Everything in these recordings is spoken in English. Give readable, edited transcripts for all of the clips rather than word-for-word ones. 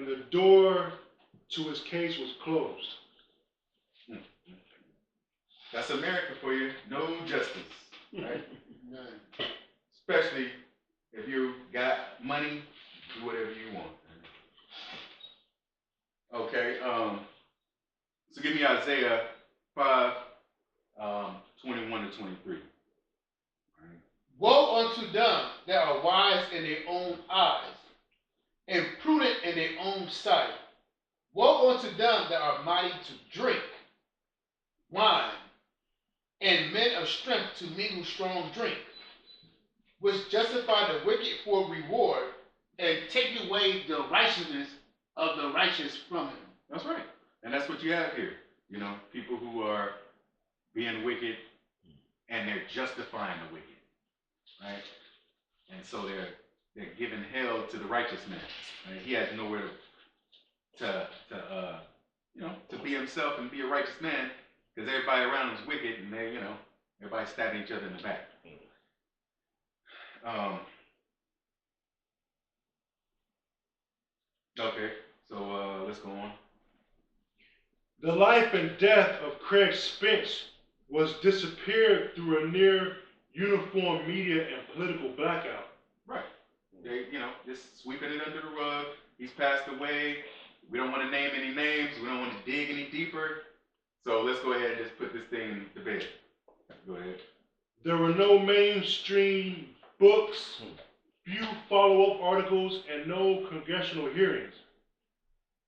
and the door to his case was closed. That's America for you. No justice, right? Especially if you got money, do whatever you want. Okay, so give me Isaiah 5, 21 to 23. Right. Woe unto them that are wise in their own eyes, and prudent in their own sight. Woe unto them that are mighty to drink wine, and men of strength to mingle strong drink, which justify the wicked for reward, and take away the righteousness of the righteous from him. That's right. And that's what you have here. You know, people who are being wicked and they're justifying the wicked. Right? And so they're giving hell to the righteous man. Right? He has nowhere to be himself and be a righteous man, because everybody around him is wicked, and they, everybody stabbing each other in the back. Okay, so let's go on. The life and death of Craig Spence was disappeared through a near uniform media and political blackout. Right. They, just sweeping it under the rug. He's passed away. We don't want to name any names. We don't want to dig any deeper. So let's go ahead and just put this thing to bed. Go ahead. There were no mainstream books, few follow-up articles, and no congressional hearings.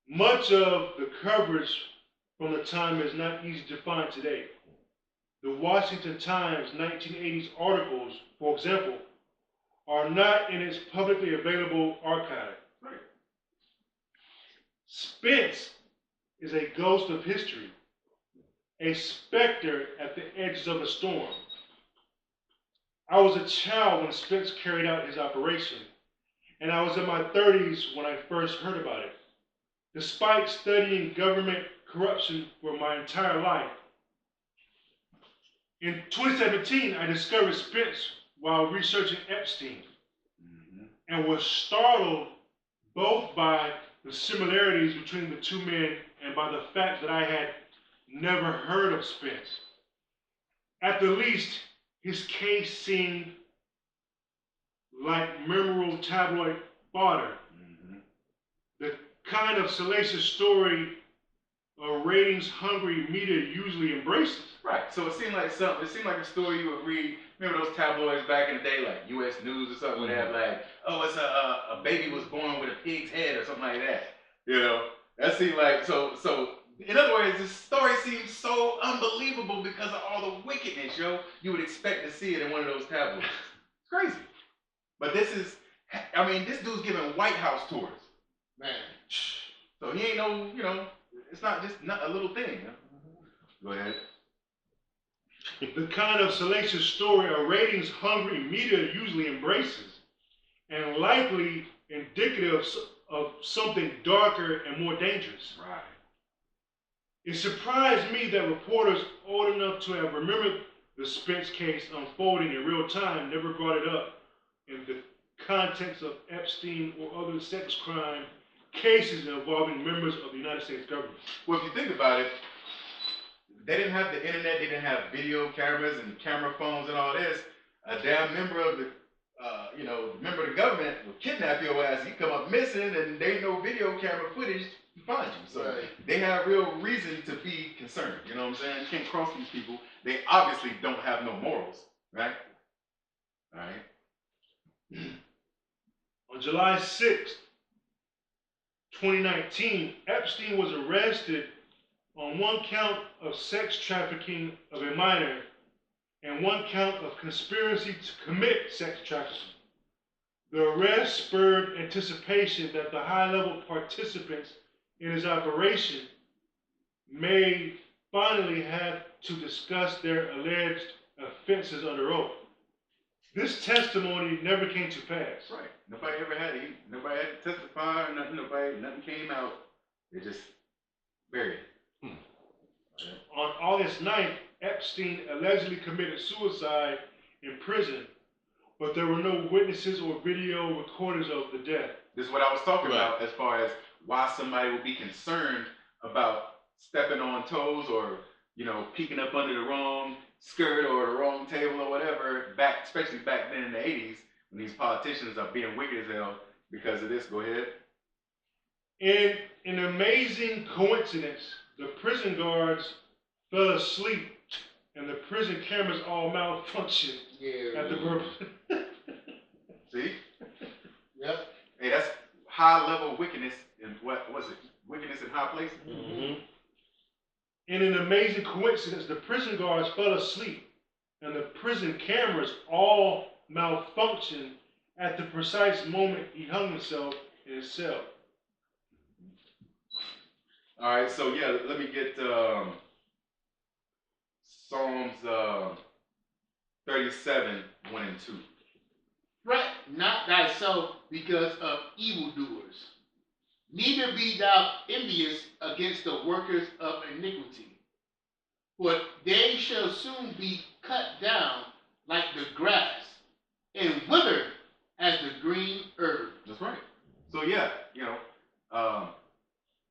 Much of the coverage from the time is not easy to find today. The Washington Times 1980s articles, for example, are not in its publicly available archive. Right. Spence is a ghost of history, a specter at the edges of a storm. I was a child when Spence carried out his operation, and I was in my 30s when I first heard about it. Despite studying government corruption for my entire life, in 2017, I discovered Spence while researching Epstein, and was startled both by the similarities between the two men and by the fact that I had never heard of Spence. At the least, his case seemed like memorable tabloid fodder, the kind of salacious story a ratings-hungry media usually embraces. Right. So it seemed like a story you would read. Remember those tabloids back in the day, like U.S. News or something, would have like, oh, it's a baby was born with a pig's head or something like that. That seemed like so. In other words, this story seems so unbelievable because of all the wickedness, you would expect to see it in one of those tabloids. It's crazy. But this dude's giving White House tours. Man. So he ain't it's not just a little thing. Go ahead. The kind of salacious story a ratings-hungry media usually embraces, and likely indicative of something darker and more dangerous. Right. It surprised me that reporters old enough to have remembered the Spence case unfolding in real time never brought it up in the context of Epstein or other sex crime cases involving members of the United States government. Well, if you think about it, they didn't have the internet, they didn't have video cameras and camera phones and all this. A damn member of the the government will kidnap your ass. You come up missing, and there ain't no video camera footage to find you. So they have real reason to be concerned. You know what I'm saying? You can't cross these people. They obviously don't have no morals, right? All right. On July 6th, 2019, Epstein was arrested on one count of sex trafficking of a minor and one count of conspiracy to commit sex trafficking. The arrest spurred anticipation that the high-level participants in his operation may finally have to discuss their alleged offenses under oath. This testimony never came to pass. Right. Nobody ever had it. Nobody had to testify or nothing. Nothing came out. They just buried it. On August 9th, Epstein allegedly committed suicide in prison, but there were no witnesses or video recordings of the death. This is what I was talking about as far as why somebody would be concerned about stepping on toes or, you know, peeking up under the wrong skirt or the wrong table or whatever, especially back then in the 80s when these politicians are being wicked as hell because of this. Go ahead. In an amazing coincidence, the prison guards fell asleep and the prison cameras all malfunctioned at the birth. See? Yep. Hey, that's high level wickedness in what was it? Wickedness in high places? Mm-hmm. In an amazing coincidence, the prison guards fell asleep and the prison cameras all malfunctioned at the precise moment he hung himself in his cell. All right, so yeah, let me get Psalms 37, 1 and 2. Fret not thyself because of evildoers, neither be thou envious against the workers of iniquity, for they shall soon be cut down like the grass and wither as the green herb. That's right. So yeah, you know,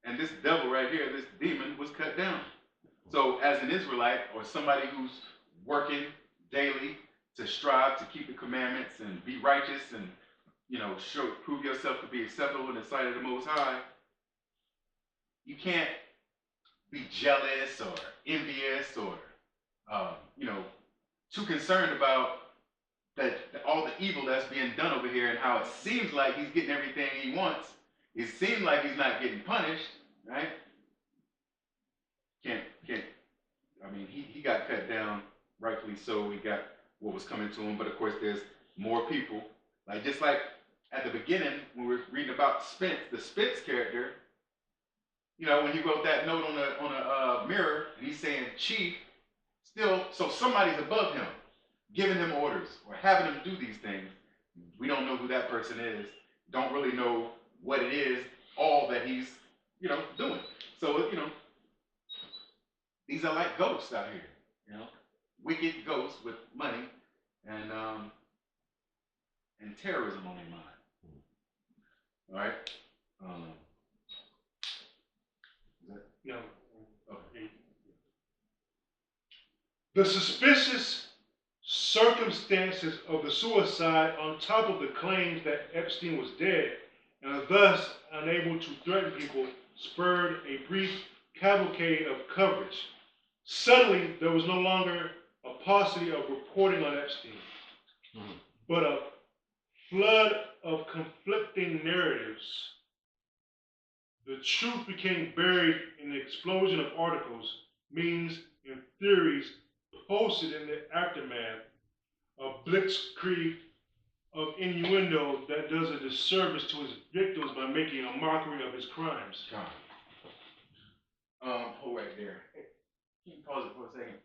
and this devil right here, this demon, was cut down. So as an Israelite or somebody who's working daily to strive to keep the commandments and be righteous and, you know, prove yourself to be acceptable in the sight of the Most High, you can't be jealous or envious or, you know, too concerned about all the evil that's being done over here and how it seems like he's getting everything he wants. It seems like he's not getting punished, right? I mean, he got cut down, rightfully so. He got what was coming to him, but of course there's more people. Like just like at the beginning when we were reading about Spence, the Spence character, you know, when he wrote that note on a mirror and he's saying chief, still, so somebody's above him, giving him orders or having him do these things. We don't know who that person is. Don't really know what it is, all that he's, you know, doing. So, you know, these are like ghosts out here, you know, wicked ghosts with money and terrorism on their mind. All right. No. Okay. The suspicious circumstances of the suicide, on top of the claims that Epstein was dead and thus unable to threaten people, spurred a brief cavalcade of coverage. Suddenly, there was no longer a paucity of reporting on Epstein, but a flood of conflicting narratives. The truth became buried in the explosion of articles, memes, and theories posted in the aftermath, a blitzkrieg of innuendo that does a disservice to his victims by making a mockery of his crimes. Hold right there. Can you pause it for a second?